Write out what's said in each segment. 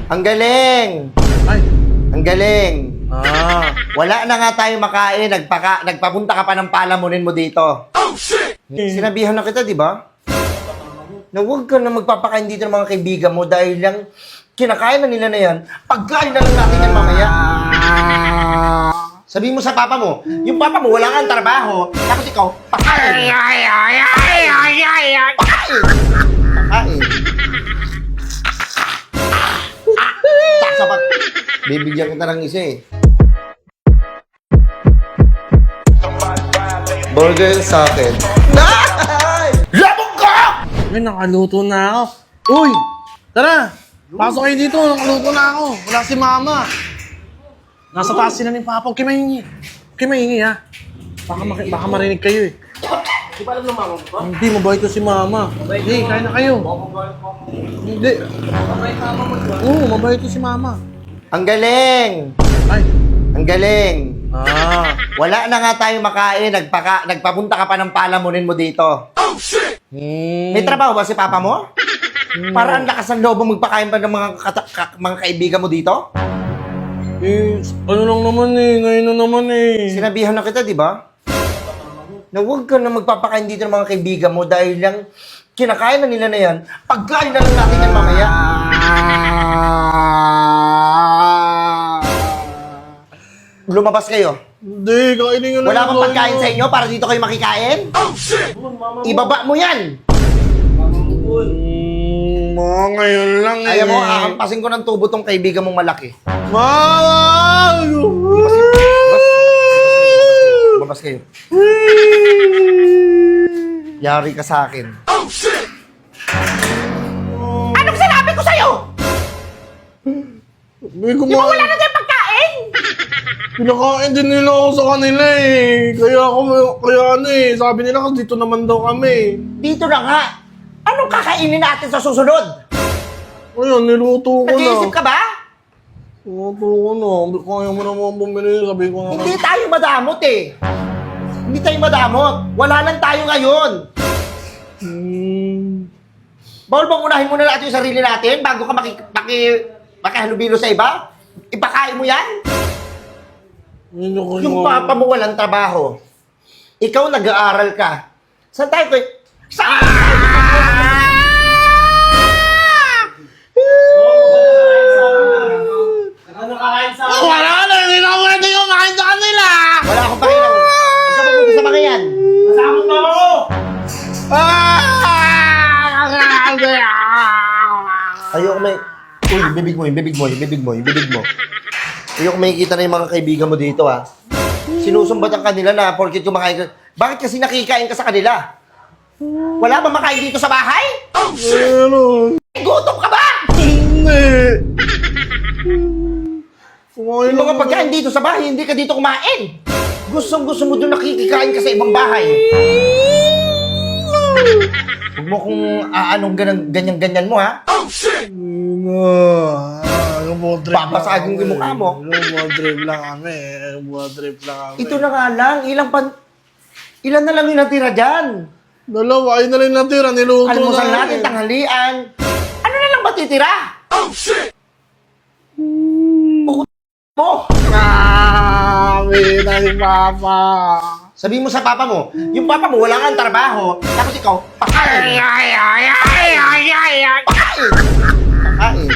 Ang galing! Ay! Ang galing! Ah! Wala na nga tayo makain, nagpapunta ka pa ng palamunin mo dito. Oh, shit! Sinabihan na kita, di ba? Na huwag ka na magpapakain dito ng mga kaibigan mo dahil lang kinakain na nila na yan, pagkain na lang natin yan mamaya. Sabihin mo sa papa mo, yung papa mo wala kang trabaho, tapos ikaw, pakain! Pakain! Pakain! Sapat. Bibigyan kita ng isa eh. Burger sa akin. Labog ka! Ay, nakaluto na ako. Uy! Tara! Pasok kayo dito, nakaluto na ako. Wala si mama. Nasa taas sila ni Papa. Huwag kayo mahingi. Huwag kayo mahingi, ha? Baka marinig kayo, eh. Di ba alam ng mama mo ba? Hindi, mabait ko si mama. Hindi, kain na kayo. Hindi. Mabait mama mo ba? Oo, mabait ko si mama. Ang galing! Ay! Ang galing! Ah! Wala na nga tayo makain, nagpapunta ka pa ng palamunin mo dito. Oh, shit! May trabaho ba si papa mo? Para ang lakas ng loob mo magpakain pa ng mga kaibigan mo dito? Eh, ano lang naman eh. Ngayon na naman eh. Sinabihan na kita, di ba? Na huwag ka na magpapakain dito ng mga kaibigan mo dahil lang kinakain na nila na yan, pagkain na lang natin yan mamaya. Lumabas kayo. Hindi, kainin nyo na. Wala bang pagkain sa inyo para dito kayo makikain? Oh, shit! Ibaba mo yan! Mga ngayon lang eh. Ayaw mo, akampasin ko ng tubo tong kaibigan mong malaki. Mama! Babas kayo. Yari ka sa akin. Oh, shit! Anong sinabi ko sa'yo? Di Di ba wala na tayong pagkain? Pinakain din nila ako sa kanila eh. Kaya ano eh. Sabi nila kasi dito naman daw kami. Dito na nga. Anong kakainin natin sa susunod? Ayun, niluto ko na. Nag-iisip ka ba? Niluto ko na. Kaya mo naman bumili. Sabi ko naman. Hindi tayo madamot eh. Hindi tayo madamot. Wala lang tayo ngayon. Bawal bang unahin muna natin yung sarili natin bago ka makihalubilo sa iba? Ipakain mo yan? Yung papa mo walang trabaho. Ikaw nag-aaral ka. Saan tayo kayo? Ano kakain sa akin? Wala na! Hindi na ako pwede yung kain sa kanila! Wala akong pakialam. Huwag ka pupunta sa mga yan. Masama mo ako! Ayoko may... Uy, yung bibig mo, yung bibig mo, yung bibig mo, yung bibig mo. Ayoko makikita na yung mga kaibigan mo dito, ha? Sinusumbatan kanila na porkit kumakain ka. Bakit kasi nakikain ka sa kanila? Wala ba makain dito sa bahay? Meron. Gutom ka ba? Hindi. Kumain Yung mga lang pagkain dito sa bahay, hindi ka dito kumain. Gusto mo doon nakikikain ka sa ibang bahay. Huwag mo kung anong ganyan-ganyan mo, ha? Babasagin ko yung mukha mo. Bad trip lang kami. Bad trip lang kami. Ito na nga lang, ilan na lang yung natira dyan? Dalawa, ayun na lang natira. Niluto na. Almusal natin, tanghalian. Ano na lang ba titira? Oh, shit! Mo! Kami na si Papa. Sabihin mo sa papa mo, yung papa mo wala kang trabaho, tapos ikaw, pakain! Pakain! Pakain!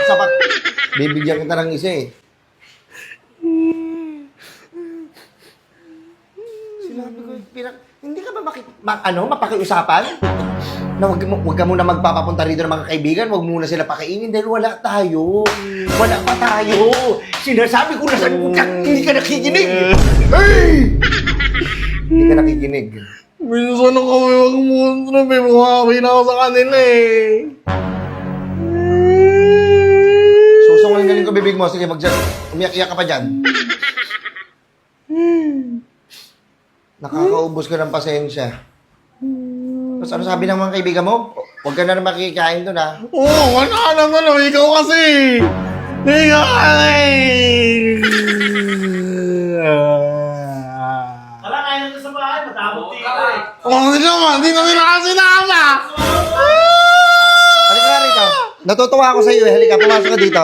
Sapat. Bibigyan kita ng isa eh. Sinabi ko, hindi ka ba mapakiusapan? Na wag ka muna magpapapunta rito ng mga kaibigan, wag muna sila pakainin dahil wala tayo. Wala pa tayo. Sinasabi ko na saan hindi ka nakikinig. Hey! Hindi ka nakikinig. Minsan na kami mag-muntra. May bumawi na ako sa kanila eh. Susungulin ko bibig mo. Sige, umiyak-iyak ka pa dyan. Nakakaubos ka ng pasensya. Tapos ano sabi ng mga kaibigan mo? Huwag ka na rin makikain doon, ha? Oo, wala naman. Ikaw kasi. Ikaw kasi. Wala kain na sa bahay, matabot dito eh. Oh, hindi naman. Hindi na nila kasi nama. Natutuwa ako sa iyo. Halika, pumasok ka dito.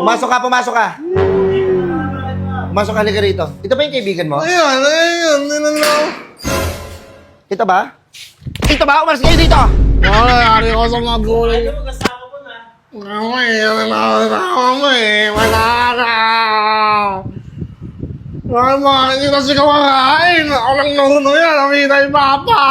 Pumasok ka. Pumasok ka, halika rito. Ito ba yung kaibigan mo? Ayun. Ito ba? Ito ba? Umalis kayo dito! Nangyari ko sa magulang. Ayaw mo kasama mo na. Ay, makakita si kawakain. Ako lang nahuno yan. Namita yung papa.